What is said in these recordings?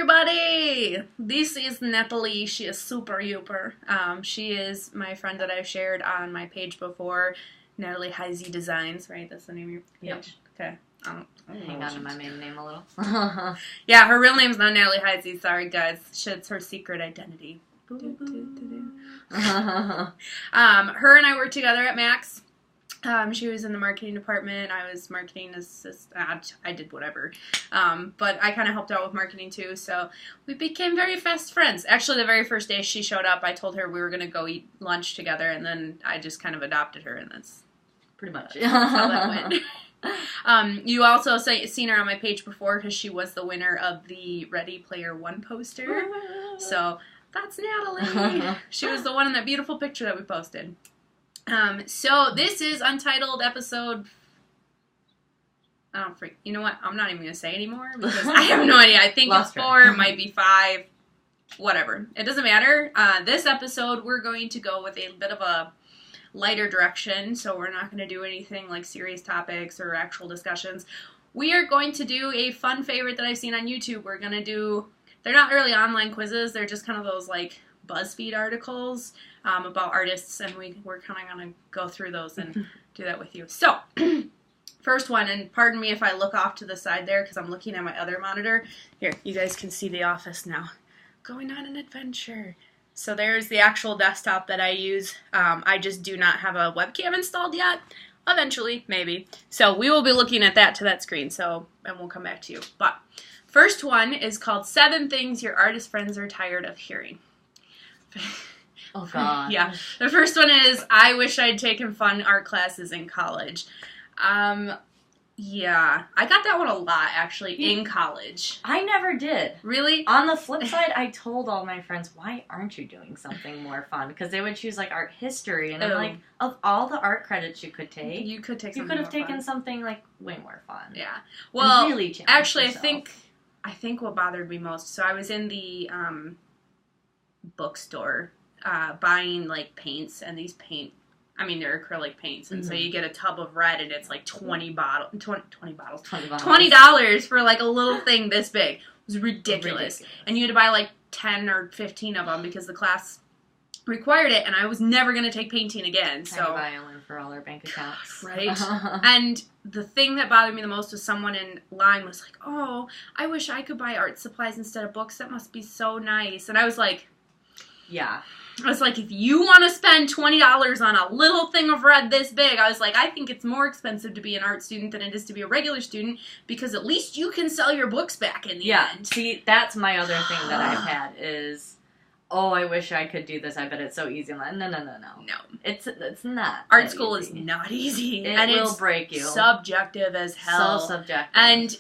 everybody! This is Natalie. She is super yooper. She is my friend that I've shared on my page before, Natalie Heisey Designs, right? That's the name of your page? Yep. Okay. Hang on to my maiden name a little. Yeah, her real name's not Natalie Heisey. Sorry, guys. It's her secret identity. Her and I worked together at Max. She was in the marketing department. I was marketing assistant. I did whatever. But I kind of helped out with marketing too. So we became very fast friends. Actually, the very first day she showed up, I told her we were going to go eat lunch together. And then I just kind of adopted her. And that's pretty much how that went. You also seen her on my page before because she was the winner of the Ready Player One poster. So that's Natalie. She was the one in that beautiful picture that we posted. So this is Untitled episode. You know what? I'm not even gonna say anymore because I have no idea. I think it's 4, might be 5, whatever. It doesn't matter. This episode we're going to go with a bit of a lighter direction, so we're not gonna do anything like serious topics or actual discussions. We are going to do a fun favorite that I've seen on YouTube. We're gonna do. They're not really online quizzes. They're just kind of those like BuzzFeed articles about artists, and we're kind of going to go through those and do that with you. So, first one, and pardon me if I look off to the side there because I'm looking at my other monitor. Here, you guys can see the office now. Going on an adventure. So there's the actual desktop that I use. I just do not have a webcam installed yet. Eventually, maybe. So we will be looking at that screen, and we'll come back to you. But first one is called 7 Things Your Artist Friends Are Tired of Hearing. Oh, God. Yeah. The first one is, I wish I'd taken fun art classes in college. Yeah. I got that one a lot, actually, in college. I never did. Really? On the flip side, I told all my friends, why aren't you doing something more fun? Because they would choose, like, art history. And I'm like, of all the art credits you could take, you could have taken something, like, way more fun. Yeah. Well, really actually, yourself. I think what bothered me most, so I was in the bookstore buying like paints, and these they're acrylic paints, and so you get a tub of red and it's like $20 for like a little thing this big. It was ridiculous. And you had to buy like 10 or 15 of them because the class required it, and I was never going to take painting again. So violin for all our bank accounts. Right. And the thing that bothered me the most was someone in line was like, oh, I wish I could buy art supplies instead of books. That must be so nice. And I was like, yeah. I was like, if you want to spend $20 on a little thing of red this big, I was like, I think it's more expensive to be an art student than it is to be a regular student, because at least you can sell your books back in the end. See, that's my other thing that I've had is, oh, I wish I could do this. I bet it's so easy. I'm like, no. No. It's not. Art school is not easy. It will break you. Subjective as hell. So subjective. And,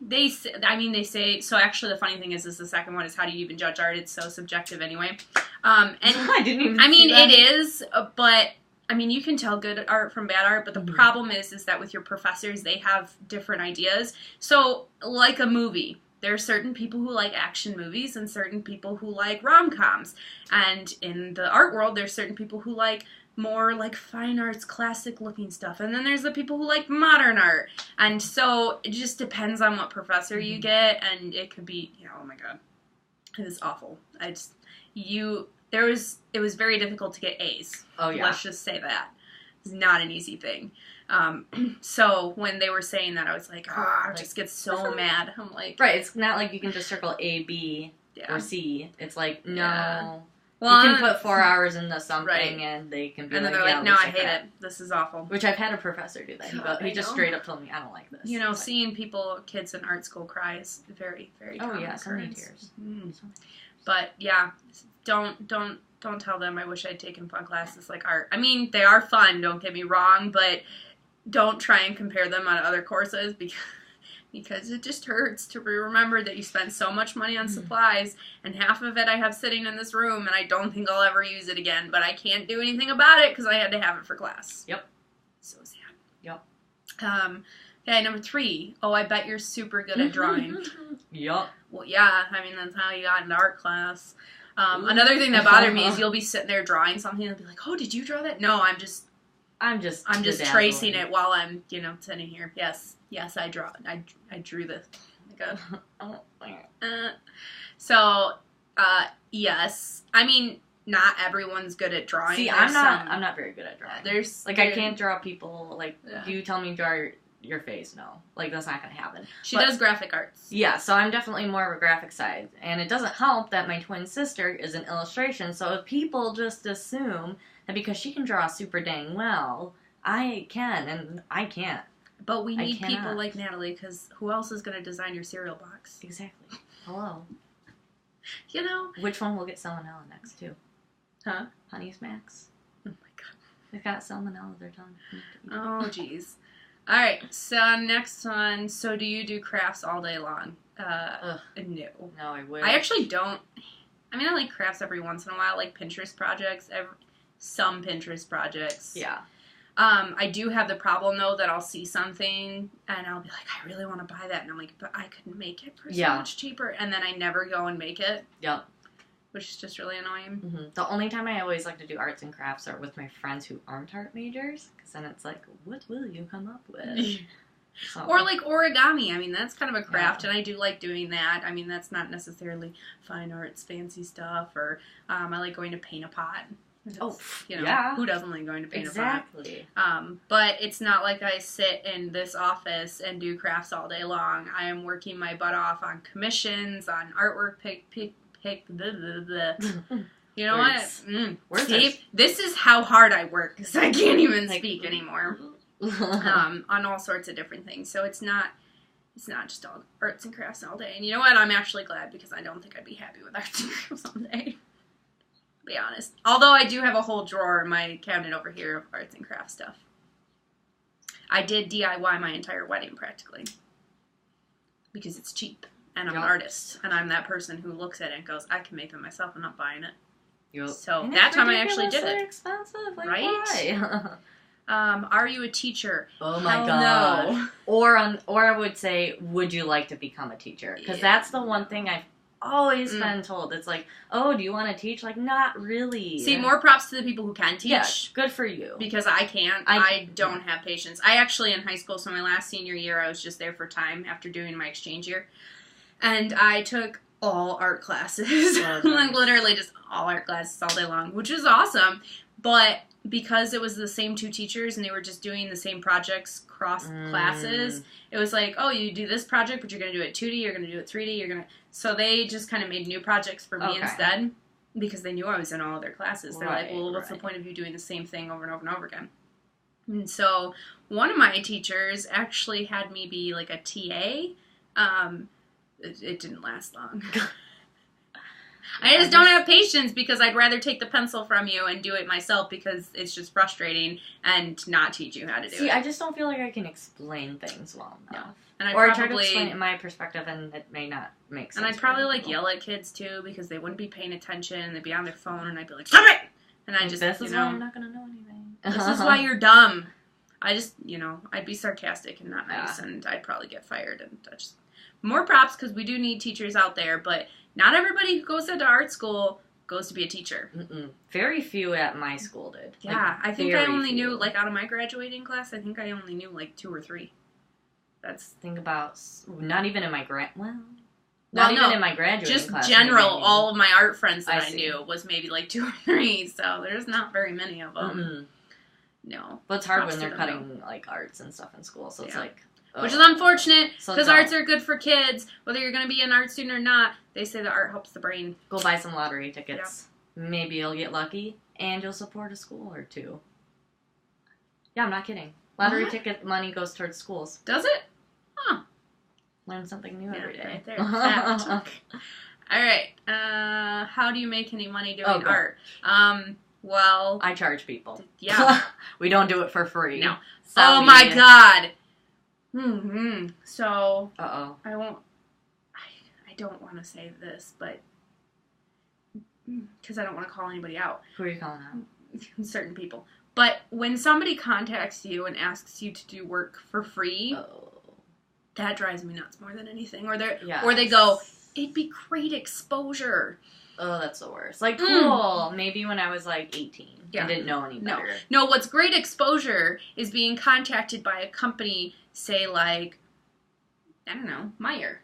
they say, so actually the funny thing is the second one is, how do you even judge art? It's so subjective anyway. And I didn't even see that. It is, but you can tell good art from bad art, but the problem is that with your professors, they have different ideas. So, like a movie, there are certain people who like action movies and certain people who like rom-coms. And in the art world, there's certain people who like more like fine arts, classic looking stuff. And then there's the people who like modern art. And so it just depends on what professor you get, and it could be, oh my God, it was awful. It was very difficult to get A's. Oh yeah. Let's just say that. It's not an easy thing. So when they were saying that, I was like, I just get so mad. I'm like, right, it's not like you can just circle A, B, or C. It's like, no. Yeah. Well, you can put 4 hours into something, and they can be and like, then they're like, no, I hate it. This is awful. Which I've had a professor do that. He just straight up told me, I don't like this. Seeing kids in art school cry is very, very common. Oh yeah, so many tears. But yeah, don't tell them I wish I'd taken fun classes like art. They are fun, don't get me wrong, but don't try and compare them on other courses because it just hurts to remember that you spent so much money on supplies, and half of it I have sitting in this room, and I don't think I'll ever use it again, but I can't do anything about it because I had to have it for class. Yep. So sad. Yep. Okay, number 3. Oh, I bet you're super good at drawing. Yep. Well, yeah, that's how you got into art class. Another thing that bothered me is you'll be sitting there drawing something and they'll be like, oh, did you draw that? No, I'm just tracing it while I'm, sitting here. Yes, I drew this. So, yes. I mean, not everyone's good at drawing. See, I'm not very good at drawing. I can't draw people, you tell me to draw your face, no. That's not gonna happen. She does graphic arts. Yeah, so I'm definitely more of a graphic side. And it doesn't help that my twin sister is an illustration, so if people just assume that because she can draw super dang well, I can, and I can't. But we need people like Natalie, because who else is going to design your cereal box? Exactly. Hello. Which one will get salmonella next, too? Huh? Honey Smacks. Oh, my God. They've got salmonella, they're done. Oh, jeez. All right, so next one. So do you do crafts all day long? No. No, I wish. I actually don't. I mean, I like crafts every once in a while, like Pinterest projects. Some Pinterest projects. Yeah. I do have the problem, though, that I'll see something, and I'll be like, I really want to buy that. And I'm like, but I could make it for so much cheaper. And then I never go and make it. Yep. Which is just really annoying. Mm-hmm. The only time I always like to do arts and crafts are with my friends who aren't art majors. Because then it's like, what will you come up with? So. Or like origami. I mean, that's kind of a craft, and I do like doing that. I mean, that's not necessarily fine arts, fancy stuff. Or I like going to paint a pot. Who doesn't like going to paint a pot? Exactly. But it's not like I sit in this office and do crafts all day long. I am working my butt off on commissions, on artwork, You know what? Steve, this is how hard I work, because I can't even speak anymore. On all sorts of different things. So it's not just all arts and crafts all day. And you know what? I'm actually glad, because I don't think I'd be happy with arts and crafts all day. Be honest. Although I do have a whole drawer in my cabinet over here of arts and crafts stuff. I did DIY my entire wedding practically. Because it's cheap. And I'm an artist. And I'm that person who looks at it and goes, I can make them myself. I'm not buying it. Yep. So that time I actually did it. Expensive. Right? Why? Are you a teacher? Oh my God. No. Or I would say, would you like to become a teacher? Because that's the one thing I've always been told. It's like, oh, do you want to teach? Like, not really. See, more props to the people who can teach. Yeah, good for you. Because I can't. I don't have patience. I actually, in high school, so my last senior year, I was just there for time after doing my exchange year. And I took all art classes. Like, literally just all art classes all day long, which was awesome. But because it was the same two teachers and they were just doing the same projects cross classes, it was like, oh, you do this project, but you're going to do it 2D, you're going to do it 3D, So they just kind of made new projects for me instead, because they knew I was in all of their classes. They're like, well, what's the point of you doing the same thing over and over and over again? And so one of my teachers actually had me be like a TA. It didn't last long. I just don't have patience, because I'd rather take the pencil from you and do it myself, because it's just frustrating, and not teach you how to do it. See, I just don't feel like I can explain things well enough. No. And I try to explain it in my perspective, and it may not make sense. And I'd probably yell at kids too, because they wouldn't be paying attention. They'd be on their phone, and I'd be like, "Stop it!" And I just, this is why I'm not gonna know anything. This is why you're dumb. I just, I'd be sarcastic and not nice, and I'd probably get fired. And I just more props, because we do need teachers out there, but not everybody who goes into art school goes to be a teacher. Very few at my school did. Yeah, I think I only knew, out of my graduating class, I think I only knew 2 or 3. Think about, not even in my even in my graduating just class. Just general, all of my art friends that I knew was maybe 2 or 3, so there's not very many of them. No. But it's hard when they're cutting arts and stuff in school, so it's which is unfortunate, because arts are good for kids. Whether you're going to be an art student or not, they say that art helps the brain. Go buy some lottery tickets. Yeah. Maybe you'll get lucky, and you'll support a school or 2. Yeah, I'm not kidding. Lottery ticket money goes towards schools. Does it? Huh. Learn something new every day. Right there. All right. How do you make any money doing art? Well, I charge people. Yeah. We don't do it for free. No. Oh my God. So, I don't want to say this, but because I don't want to call anybody out. Who are you calling out? Certain people. But when somebody contacts you and asks you to do work for free, that drives me nuts more than anything. Or they go, it'd be great exposure. Oh, that's the worst. Cool. Maybe when I was 18. I didn't know any better. No, what's great exposure is being contacted by a company, say I don't know, Meyer.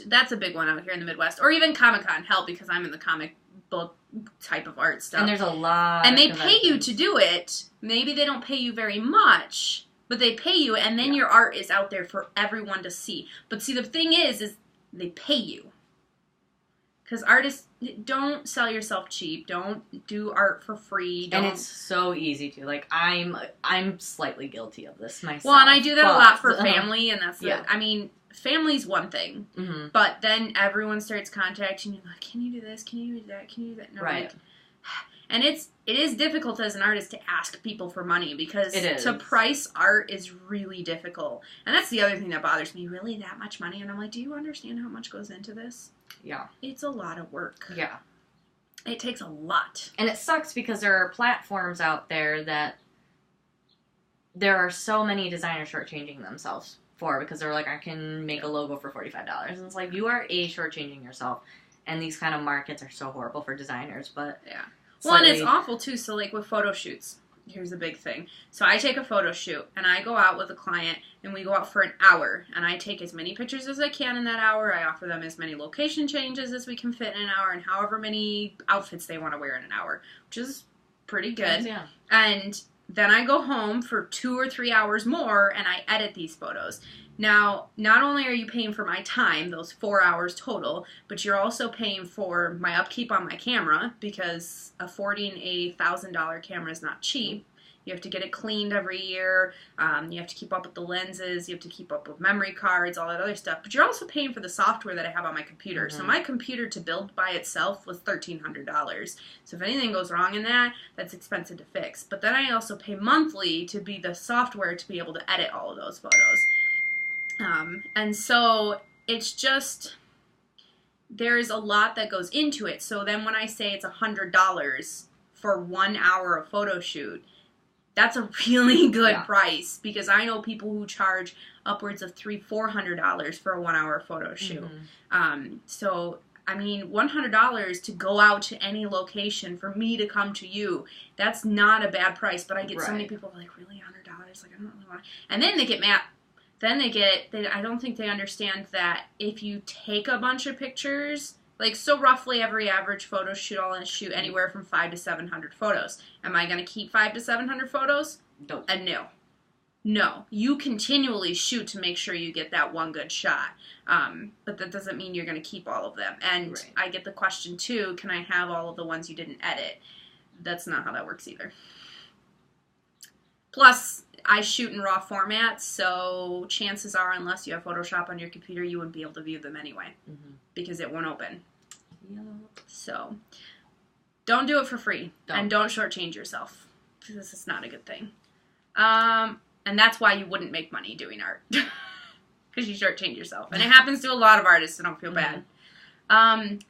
That's a big one out here in the Midwest. Or even Comic-Con, hell, because I'm in the comic book type of art stuff. And there's a lot and they pay you to do it. Maybe they don't pay you very much, but they pay you, and then your art is out there for everyone to see. But see, the thing is they pay you. Because artists, don't sell yourself cheap. Don't do art for free. And it's so easy to. Like, I'm slightly guilty of this myself. Well, and I do that a lot for family, and that's I mean, family's one thing, but then everyone starts contacting you, like, can you do this? Can you do that? Can you do that? And right. And it is difficult as an artist to ask people for money, because to price art is really difficult. And that's the other thing that bothers me, really, that much money? And I'm like, do you understand how much goes into this? Yeah. It's a lot of work. Yeah. It takes a lot. And it sucks because there are platforms out there that there are so many designers shortchanging themselves for, because they're like, I can make a logo for $45. And it's like, you are shortchanging yourself. And these kind of markets are so horrible for designers, but... Yeah. Well, and it's awful, too. So, like, with photo shoots, here's the big thing. So I take a photo shoot, and I go out with a client, and we go out for an hour. And I take as many pictures as I can in that hour. I offer them as many location changes as we can fit in an hour, and however many outfits they want to wear in an hour, which is pretty good. Yeah. And then I go home for 2 or 3 hours more, and I edit these photos. Now, not only are you paying for my time, those 4 hours total, but you're also paying for my upkeep on my camera, because a $40,000 and $80,000 camera is not cheap. You have to get it cleaned every year. You have to keep up with the lenses. You have to keep up with memory cards, all that other stuff. But you're also paying for the software that I have on my computer. So my computer to build by itself was $1,300. So if anything goes wrong in that, that's expensive to fix. But then I also pay monthly to be the software to be able to edit all of those photos. And so it's just, there's a lot that goes into it. So then when I say it's $100 for 1 hour of photo shoot, that's a really good price, because I know people who charge upwards of $300-$400 for a 1 hour photo shoot. So, I mean, $100 to go out to any location for me to come to you, that's not a bad price. But I get so many people like, really, $100? Like, I don't really want to. And then they get mad. Then I don't think they understand that if you take a bunch of pictures, like, so roughly every average photo shoot, I'll shoot anywhere from 500 to 700 photos. Am I going to keep 500 to 700 photos? No. No. No. You continually shoot to make sure you get that one good shot. But that doesn't mean you're going to keep all of them. And I get the question, too, can I have all of the ones you didn't edit? That's not how that works either. Plus, I shoot in raw formats, so chances are, unless you have Photoshop on your computer, you wouldn't be able to view them anyway, because it won't open. Yep. So, don't do it for free, and don't shortchange yourself, because this is not a good thing. And that's why you wouldn't make money doing art, because you shortchange yourself. And it happens to a lot of artists, so don't feel bad.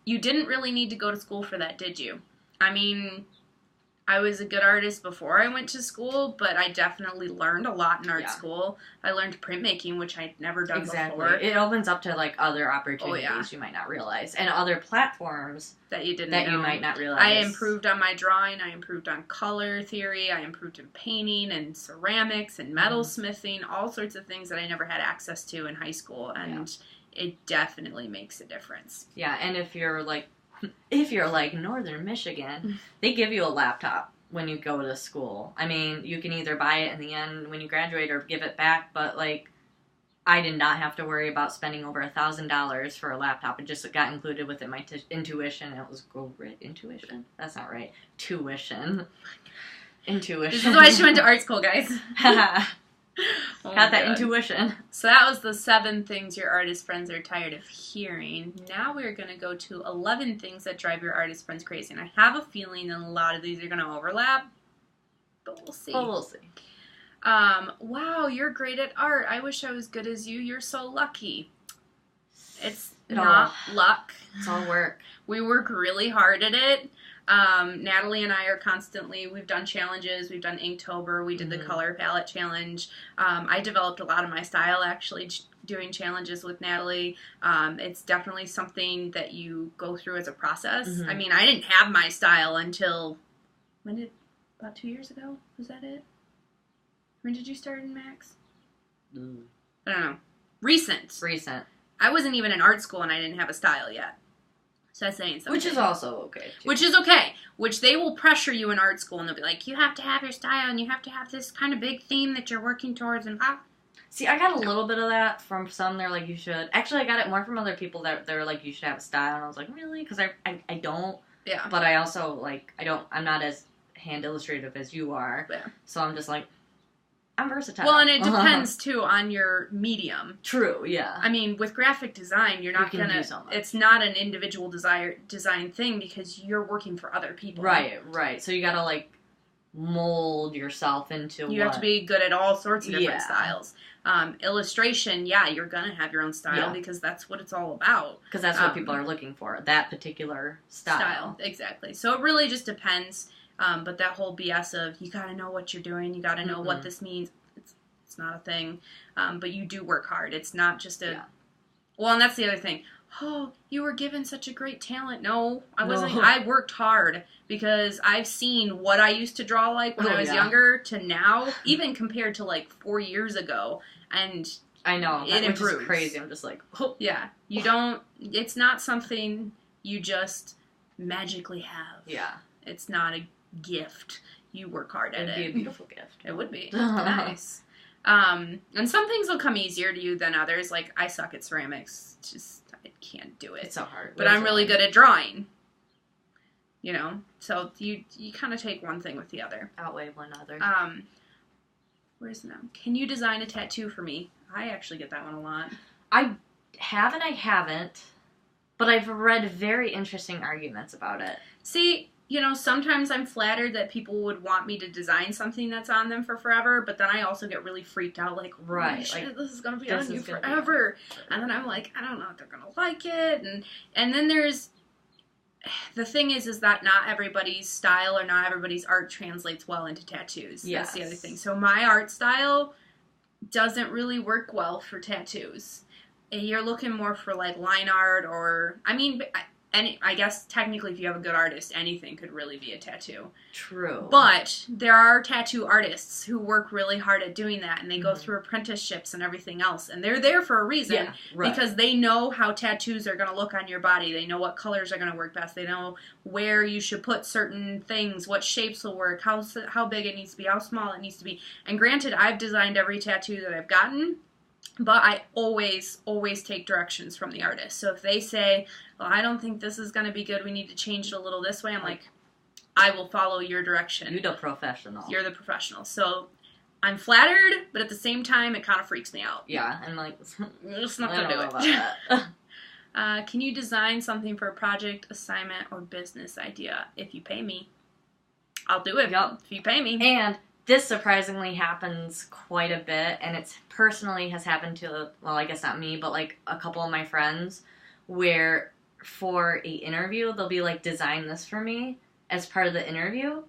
You didn't really need to go to school for that, did you? I mean, I was a good artist before I went to school, but I definitely learned a lot in art school. I learned printmaking, which I'd never done before. It opens up to, like, other opportunities you might not realize, and other platforms that you you might not realize. I improved on my drawing. I improved on color theory. I improved in painting and ceramics and metal smithing, all sorts of things that I never had access to in high school, and it definitely makes a difference. Yeah, and if you're like Northern Michigan, they give you a laptop when you go to school. I mean, you can either buy it in the end when you graduate or give it back, but, like, I did not have to worry about spending over $1,000 for a laptop. It just got included within my intuition. It was intuition? That's not right. Tuition. Intuition. This is why she went to art school, guys. Got that intuition. So that was the 7 things your artist friends are tired of hearing. Now we're going to go to 11 things that drive your artist friends crazy. And I have a feeling that a lot of these are going to overlap, but we'll see. Wow, you're great at art. I wish I was good as you. You're so lucky. It's not luck. It's all work. We work really hard at it. Natalie and I are constantly, we've done challenges, we've done Inktober, we did the color palette challenge. I developed a lot of my style actually doing challenges with Natalie. It's definitely something that you go through as a process. I mean, I didn't have my style until, about 2 years ago? Was that it? When did you start in Max? I don't know. Recent. I wasn't even in art school and I didn't have a style yet. So that's saying something. Which is also okay, too. Which is okay. Which they will pressure you in art school and they'll be like, you have to have your style and you have to have this kind of big theme that you're working towards and blah. See, I got a little bit of that from some. They're like, you should. Actually, I got it more from other people that they're like, you should have a style. And I was like, really? Because I don't. Yeah. But I also, like, I'm not as hand illustrative as you are. Yeah. So I'm just like, I'm versatile. Well, and it depends, too, on your medium. True, yeah. I mean, with graphic design, you're not going to... It's not an individual design thing because you're working for other people. Right. So you got to, like, mold yourself into You have to be good at all sorts of different styles. Illustration, you're going to have your own style because that's what it's all about. Because that's what people are looking for, that particular style. Exactly. So it really just depends. But that whole BS of you got to know what you're doing, you got to know what this means, it's not a thing. But you do work hard. It's not just a... Yeah. Well, and that's the other thing. Oh, you were given such a great talent. No, I wasn't. I worked hard because I've seen what I used to draw like when I was younger to now, even compared to like 4 years ago. And I know, it improves. Which is crazy. I'm just like, oh. Yeah, you don't... It's not something you just magically have. Yeah. It's not a gift. You work hard at it. It would be a beautiful gift. It would be. Nice. And some things will come easier to you than others. Like, I suck at ceramics. I can't do it. It's so hard. But I'm really good at drawing. You know? So you kind of take one thing with the other. Outweigh one other. Where's the now? Can you design a tattoo for me? I actually get that one a lot. I haven't. But I've read very interesting arguments about it. See... You know, sometimes I'm flattered that people would want me to design something that's on them for forever, but then I also get really freaked out, like, right, shit, like, this is going to be on you forever. And then I'm like, I don't know if they're going to like it. And then there's, the thing is that not everybody's style or not everybody's art translates well into tattoos. Yes. That's the other thing. So my art style doesn't really work well for tattoos. You're looking more for, like, line art or, I mean... I guess, technically, if you have a good artist, anything could really be a tattoo. True. But there are tattoo artists who work really hard at doing that, and they go through apprenticeships and everything else. And they're there for a reason, because they know how tattoos are going to look on your body. They know what colors are going to work best. They know where you should put certain things, what shapes will work, how big it needs to be, how small it needs to be. And granted, I've designed every tattoo that I've gotten, but I always take directions from the artist. So if they say, well, I don't think this is going to be good, we need to change it a little this way, I'm like, I will follow your direction. You're the professional. You're the professional. So I'm flattered, but at the same time, it kind of freaks me out. Yeah, and like, I'm just not going to do it. Can you design something for a project, assignment, or business idea? If you pay me, I'll do it. Yep. If you pay me. And this surprisingly happens quite a bit, and it's personally has happened to, well, I guess not me, but like a couple of my friends, where for a interview, they'll be like, design this for me as part of the interview,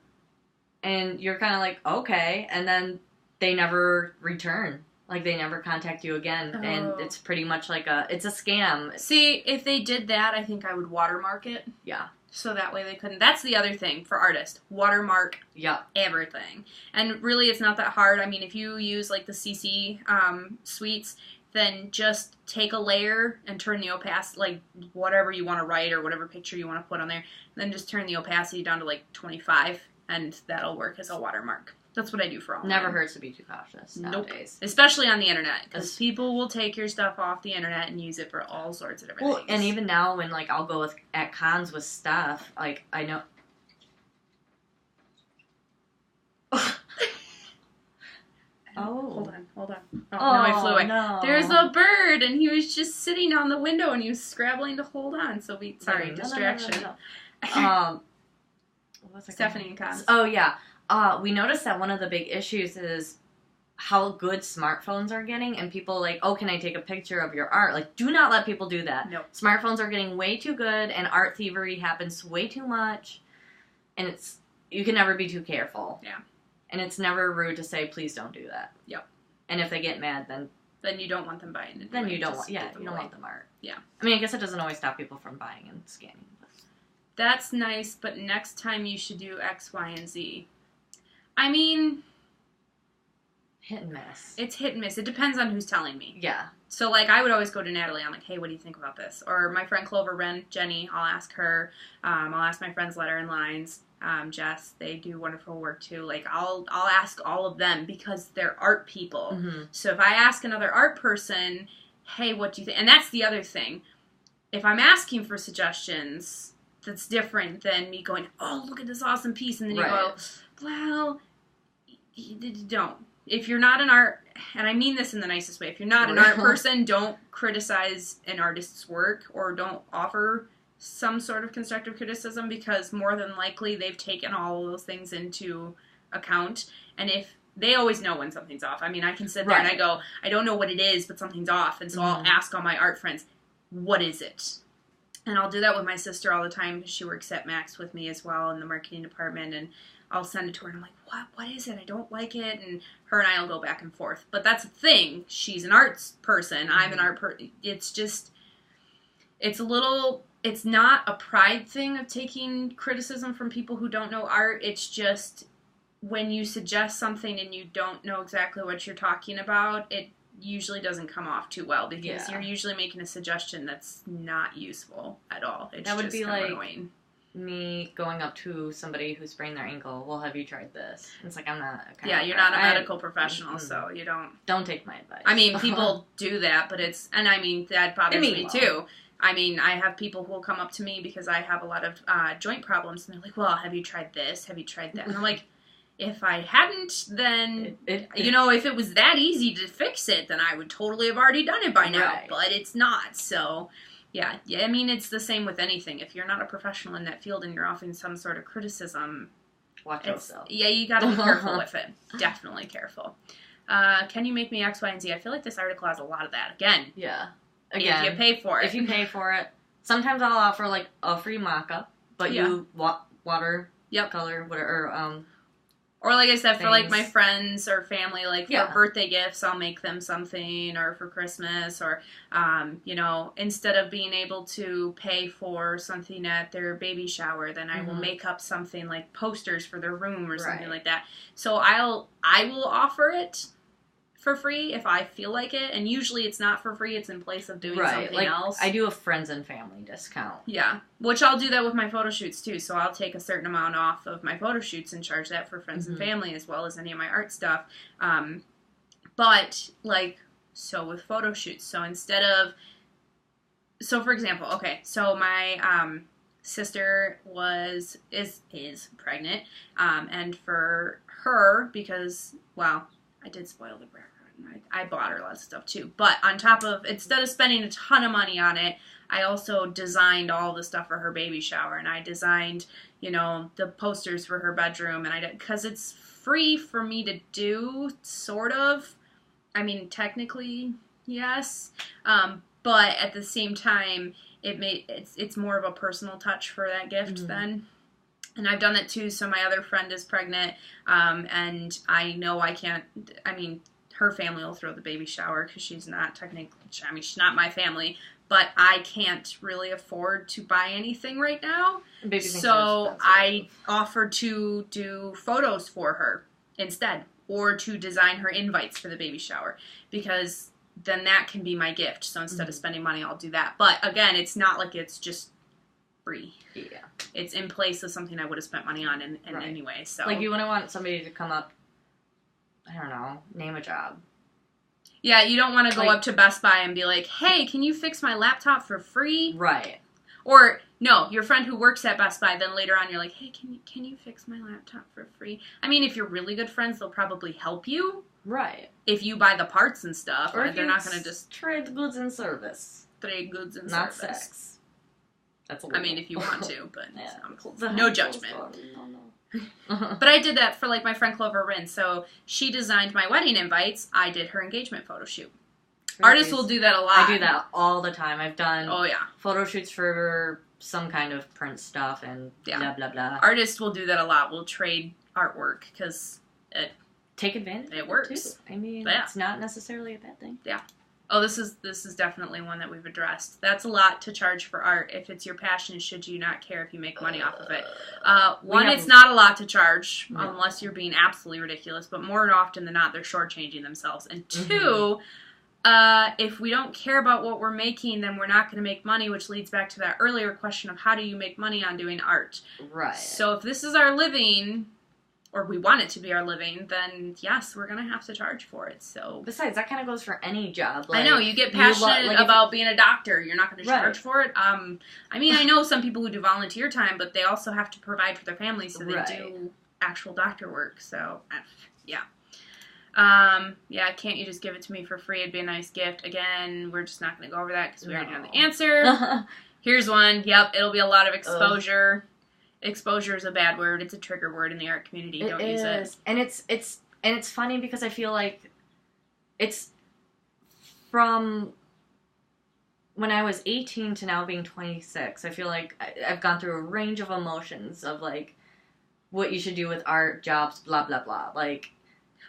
and you're kind of like, okay, and then they never return. Like, they never contact you again, and it's pretty much like it's a scam. See, if they did that, I think I would watermark it. Yeah. So that way they couldn't. That's the other thing for artists. Watermark everything. And really, it's not that hard. I mean, if you use, like, the CC suites, then just take a layer and turn the opacity, like, whatever you want to write or whatever picture you want to put on there, then just turn the opacity down to, like, 25, and that'll work as a watermark. That's what I do for all. Never hurts to be too cautious nowadays. Nope. Especially on the internet, because people will take your stuff off the internet and use it for all sorts of different things. Well, and even now when, like, I'll go at cons with stuff, like, I know... Hold on. Oh, no, he flew away. No. There's a bird, and he was just sitting on the window, and he was scrabbling to hold on, so distraction. No. Stephanie and cons. Oh, yeah. We noticed that one of the big issues is how good smartphones are getting, and people like, oh, can I take a picture of your art? Like, do not let people do that. Nope. Smartphones are getting way too good, and art thievery happens way too much, and you can never be too careful. Yeah. And it's never rude to say, please don't do that. Yep. And if they get mad, then you don't want them buying it. Then you don't want, you don't want them art. Yeah. I mean, I guess it doesn't always stop people from buying and scanning. But. That's nice, but next time you should do X, Y, and Z. I mean, hit and miss. It's hit and miss. It depends on who's telling me. Yeah. So, like, I would always go to Natalie. I'm like, hey, what do you think about this? Or my friend Clover Wren, Jenny, I'll ask her. I'll ask my friends Letter and Lines, Jess. They do wonderful work, too. Like, I'll ask all of them because they're art people. Mm-hmm. So if I ask another art person, hey, what do you think? And that's the other thing. If I'm asking for suggestions, that's different than me going, oh, look at this awesome piece. And then you go, well, don't. If you're not an art, and I mean this in the nicest way, if you're not an art person, don't criticize an artist's work or don't offer some sort of constructive criticism because more than likely they've taken all of those things into account. And if they always know when something's off. I mean, I can sit there and I go, I don't know what it is, but something's off. And so I'll ask all my art friends, what is it? And I'll do that with my sister all the time. She works at Max with me as well in the marketing department. And I'll send it to her and I'm like, what is it? I don't like it. And her and I will go back and forth. But that's the thing. She's an arts person. I'm an art person. It's just, it's not a pride thing of taking criticism from people who don't know art. It's just when you suggest something and you don't know exactly what you're talking about, it usually doesn't come off too well because you're usually making a suggestion that's not useful at all. It's that would just be like annoying. Me going up to somebody who sprained their ankle. Well, have you tried this? It's like, I'm not. You're not a medical professional, so you don't take my advice. I mean, people do that, but and I mean that bothers me too. I mean, I have people who will come up to me because I have a lot of joint problems, and they're like, well, have you tried this? Have you tried that? And I'm like, if I hadn't, then, if it was that easy to fix it, then I would totally have already done it by now, but it's not, so, yeah, I mean, it's the same with anything. If you're not a professional in that field and you're offering some sort of criticism, watch yourself. Yeah, you gotta be careful with it. Definitely careful. Can you make me X, Y, and Z? I feel like this article has a lot of that. Again. If you pay for it. If you pay for it. Sometimes I'll offer, like, a free mock-up, but you water, color, whatever, or like I said, for like my friends or family, like for birthday gifts, I'll make them something, or for Christmas, or, instead of being able to pay for something at their baby shower, then I will make up something like posters for their room or something like that. So I will offer it for free if I feel like it, and usually it's not for free, it's in place of doing something else. I do a friends and family discount. Yeah, which I'll do that with my photo shoots too, so I'll take a certain amount off of my photo shoots and charge that for friends and family as well as any of my art stuff. But, so with photo shoots, so for example, so my sister is pregnant, and for her, because, I did spoil the bread. I bought her lots of stuff too. But on top of, instead of spending a ton of money on it, I also designed all the stuff for her baby shower. And I designed, the posters for her bedroom. And because it's free for me to do, sort of. I mean, technically, yes. But at the same time, it's more of a personal touch for that gift then. And I've done that too, so my other friend is pregnant, and I know her family will throw the baby shower because she's not she's not my family, but I can't really afford to buy anything right now. So I offered to do photos for her instead, or to design her invites for the baby shower, because then that can be my gift. So instead of spending money, I'll do that. But again, it's not like it's just free. Yeah. It's in place of something I would have spent money on in anyway. So you wouldn't want somebody to come up, I don't know, name a job. Yeah, you don't want to go up to Best Buy and be like, hey, can you fix my laptop for free? Right. Or, no, your friend who works at Best Buy, then later on you're like, hey, can you fix my laptop for free? I mean, if you're really good friends, they'll probably help you. Right. If you buy the parts and stuff. Or they're not going to just... Trade goods and service. Trade goods and not service. Not sex. That's I mean, if you want to, but yeah. No judgment. No. But I did that for my friend Clover Wren. So she designed my wedding invites. I did her engagement photo shoot. Artists will do that a lot. I do that all the time. I've done photo shoots for some kind of print stuff and blah, blah, blah. Artists will do that a lot. We'll trade artwork because take advantage. It works. Too. I mean, it's not necessarily a bad thing. Yeah. Oh, this is definitely one that we've addressed. That's a lot to charge for art. If it's your passion, should you not care if you make money off of it? One, it's not a lot to charge unless you're being absolutely ridiculous. But more often than not, they're shortchanging themselves. And two, if we don't care about what we're making, then we're not going to make money, which leads back to that earlier question of how do you make money on doing art? Right. So if this is our living, or we want it to be our living, then yes, we're going to have to charge for it. So besides, that kind of goes for any job. Like, I know, you get passionate about being a doctor. You're not going to charge for it. I mean, I know some people who do volunteer time, but they also have to provide for their families, so they do actual doctor work. So, yeah. Can't you just give it to me for free? It'd be a nice gift. Again, we're just not going to go over that because we already know the answer. Here's one. Yep, it'll be a lot of exposure. Exposure is a bad word. It's a trigger word in the art community. Don't use it. And it's funny because I feel like it's from when I was 18 to now being 26. I feel like I've gone through a range of emotions of like what you should do with art, jobs, blah blah blah. Like,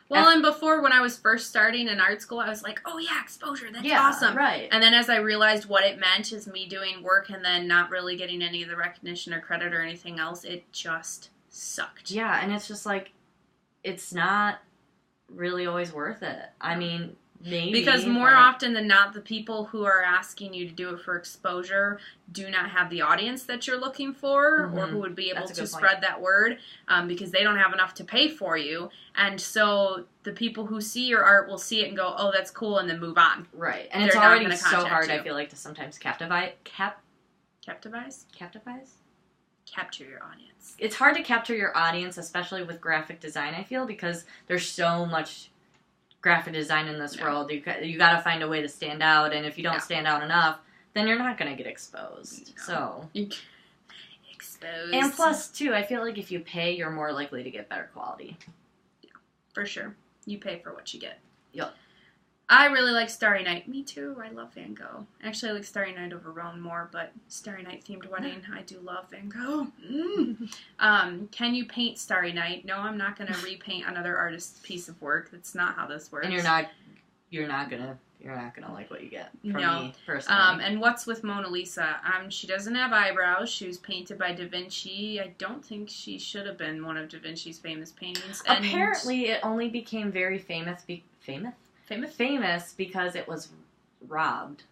well, and before, when I was first starting in art school, I was like, oh, yeah, exposure, that's awesome. Right. And then as I realized what it meant is me doing work and then not really getting any of the recognition or credit or anything else, it just sucked. Yeah, and it's just like, it's not really always worth it. I mean, maybe. Because more often than not, the people who are asking you to do it for exposure do not have the audience that you're looking for or who would be able to spread that word because they don't have enough to pay for you. And so the people who see your art will see it and go, oh, that's cool, and then move on. Right. And it's already so hard, I feel like, to sometimes capture your audience. It's hard to capture your audience, especially with graphic design, I feel, because there's so much graphic design in this world. You got to find a way to stand out, and if you don't stand out enough, then you're not going to get exposed. So exposed. And plus, too, I feel like if you pay, you're more likely to get better quality. Yeah, for sure. You pay for what you get. Yep. I really like Starry Night. Me too. I love Van Gogh. Actually, I like Starry Night over Rome more, but Starry Night themed wedding, I do love Van Gogh. Can you paint Starry Night? No, I'm not going to repaint another artist's piece of work. That's not how this works. And you're not gonna like what you get from me personally. And what's with Mona Lisa? She doesn't have eyebrows. She was painted by Da Vinci. I don't think she should have been one of Da Vinci's famous paintings. And apparently, it only became very famous because it was robbed.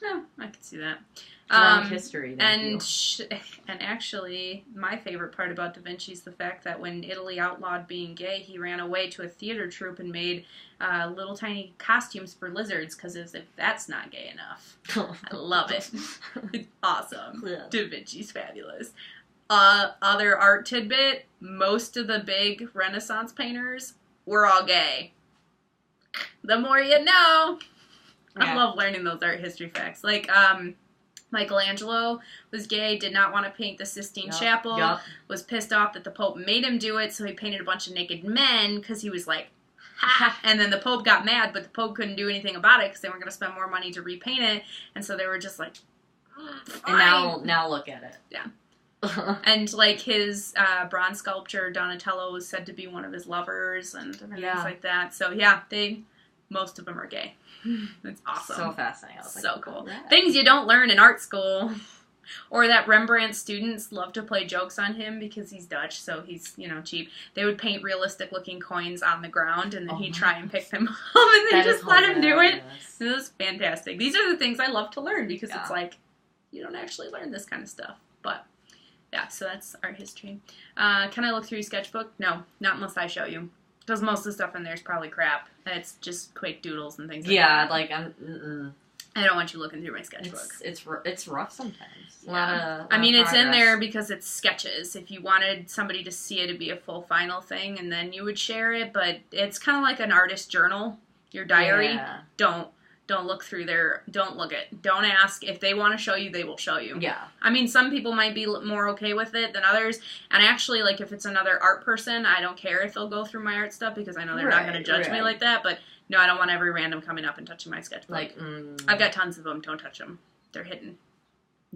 Oh, I can see that. Long history. And actually, my favorite part about Da Vinci is the fact that when Italy outlawed being gay, he ran away to a theater troupe and made little tiny costumes for lizards, because if that's not gay enough. I love it. It's awesome. Yeah. Da Vinci's fabulous. Other art tidbit, most of the big Renaissance painters were all gay. The more you know. I love learning those art history facts. Like, Michelangelo was gay, did not want to paint the Sistine Chapel, was pissed off that the Pope made him do it, so he painted a bunch of naked men, because he was like, ha! And then the Pope got mad, but the Pope couldn't do anything about it, because they weren't going to spend more money to repaint it, and so they were just like, fine. And now look at it. Yeah. And, like, his bronze sculpture, Donatello, was said to be one of his lovers, and things like that. So, yeah, most of them are gay. It's awesome. So fascinating. So cool. Things you don't learn in art school. Or that Rembrandt students love to play jokes on him because he's Dutch, so he's, cheap. They would paint realistic-looking coins on the ground, and then he'd try and pick them up, and they just let him do it. It was fantastic. These are the things I love to learn, because it's like, you don't actually learn this kind of stuff. But, yeah, so that's art history. Can I look through your sketchbook? No, not unless I show you. Because most of the stuff in there is probably crap. It's just quick doodles and things like that. I don't want you looking through my sketchbook. It's rough sometimes. It's in there because it's sketches. If you wanted somebody to see it, it'd be a full final thing, and then you would share it. But it's kind of like an artist journal, your diary. Yeah. Don't look through there. Don't look it. Don't ask. If they want to show you, they will show you. Yeah. I mean, some people might be more okay with it than others. And actually, like, if it's another art person, I don't care if they'll go through my art stuff, because I know they're not going to judge me like that. But, no, I don't want every random coming up and touching my sketchbook. I've got tons of them. Don't touch them. They're hidden.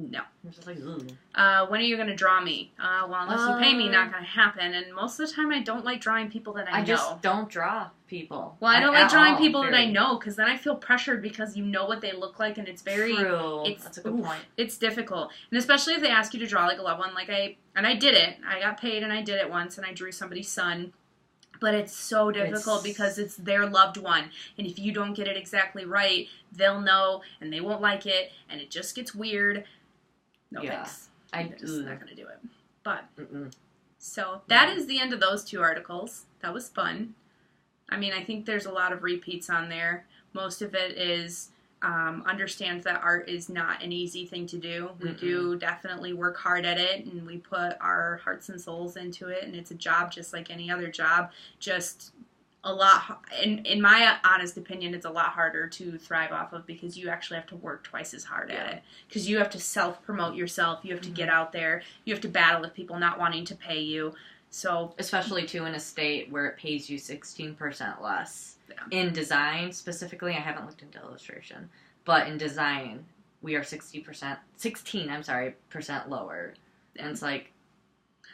No. I'm just like, ooh. When are you going to draw me? Well, unless you pay me, not going to happen. And most of the time, I don't like drawing people that I know. I just don't draw people. Well, I don't like drawing people that I know, because then I feel pressured because you know what they look like, and it's very... True. That's a good point. It's difficult. And especially if they ask you to draw, like, a loved one. And I did it. I got paid, and I did it once, and I drew somebody's son. But it's so difficult because it's their loved one. And if you don't get it exactly right, they'll know, and they won't like it, and it just gets weird. No thanks. I'm just not going to do it. But, so that is the end of those 2 articles. That was fun. I mean, I think there's a lot of repeats on there. Most of it is understand that art is not an easy thing to do. We do definitely work hard at it, and we put our hearts and souls into it, and it's a job just like any other job. Just a lot, in my honest opinion, it's a lot harder to thrive off of because you actually have to work twice as hard at it. Because you have to self-promote yourself. You have to get out there. You have to battle with people not wanting to pay you. So, especially, too, in a state where it pays you 16% less. Yeah. In design, specifically, I haven't looked into illustration, but in design, we are 16% lower. And it's like,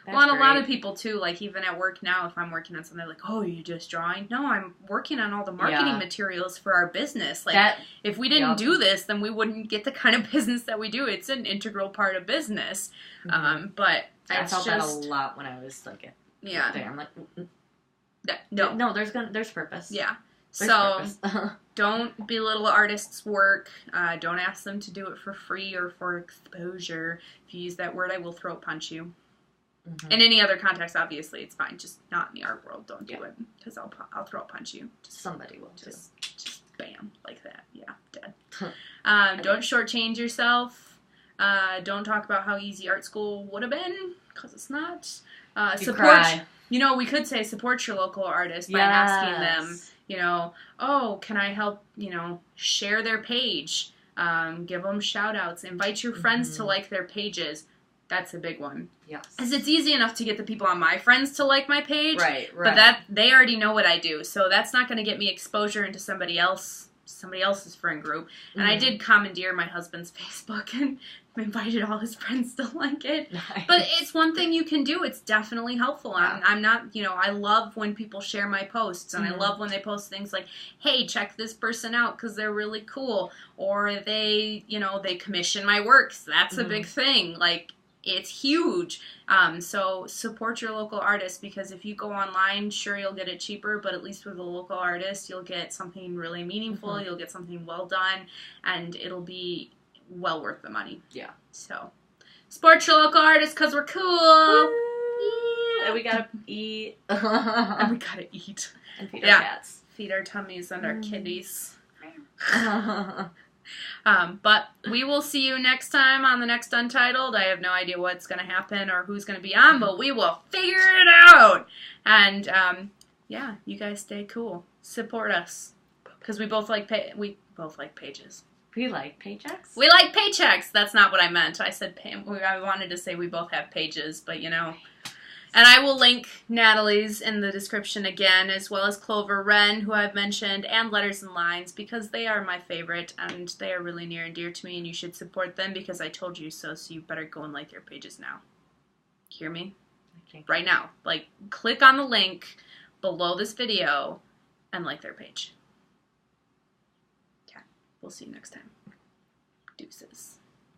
well, and a lot of people, too, like, even at work now, if I'm working on something, they're like, oh, you're just drawing? No, I'm working on all the marketing materials for our business. Like, if we didn't do this, then we wouldn't get the kind of business that we do. It's an integral part of business. But I felt that a lot when I was, like, there. I'm like, no, there's purpose. Yeah. There's purpose. Don't belittle artists' work. Don't ask them to do it for free or for exposure. If you use that word, I will throat punch you. In any other context, obviously, it's fine. Just not in the art world. Don't do it, because I'll throat punch you. Somebody will. Just bam, like that. Yeah, dead. Don't shortchange yourself. Don't talk about how easy art school would have been, because it's not. Support. We could say support your local artist by asking them, oh, can I help, share their page, give them shout outs, invite your friends to like their pages. That's a big one. Yes. Because it's easy enough to get the people on my friends to like my page. Right. But they already know what I do. So that's not going to get me exposure into somebody else's friend group. And I did commandeer my husband's Facebook and invited all his friends to like it. Nice. But it's one thing you can do. It's definitely helpful. Yeah. I'm not, I love when people share my posts. And I love when they post things like, hey, check this person out because they're really cool. Or they commission my works. That's a big thing. Like, it's huge. So support your local artist, because if you go online, sure, you'll get it cheaper, but at least with a local artist, you'll get something really meaningful, you'll get something well done, and it'll be well worth the money. Yeah. So, support your local artist, because we're cool. Yeah. And we gotta eat. And we gotta eat. And feed our cats. Feed our tummies and our kitties. But we will see you next time on the next Untitled. I have no idea what's going to happen or who's going to be on, but we will figure it out. And, you guys stay cool. Support us. Because we both like pages. We like paychecks? We like paychecks! That's not what I meant. I said, I wanted to say we both have pages, but And I will link Natalie's in the description again, as well as Clover Wren, who I've mentioned, and Letters and Lines, because they are my favorite, and they are really near and dear to me, and you should support them because I told you so you better go and like their pages now. Hear me? Okay. Right now. Like, click on the link below this video and like their page. Okay. We'll see you next time. Deuces.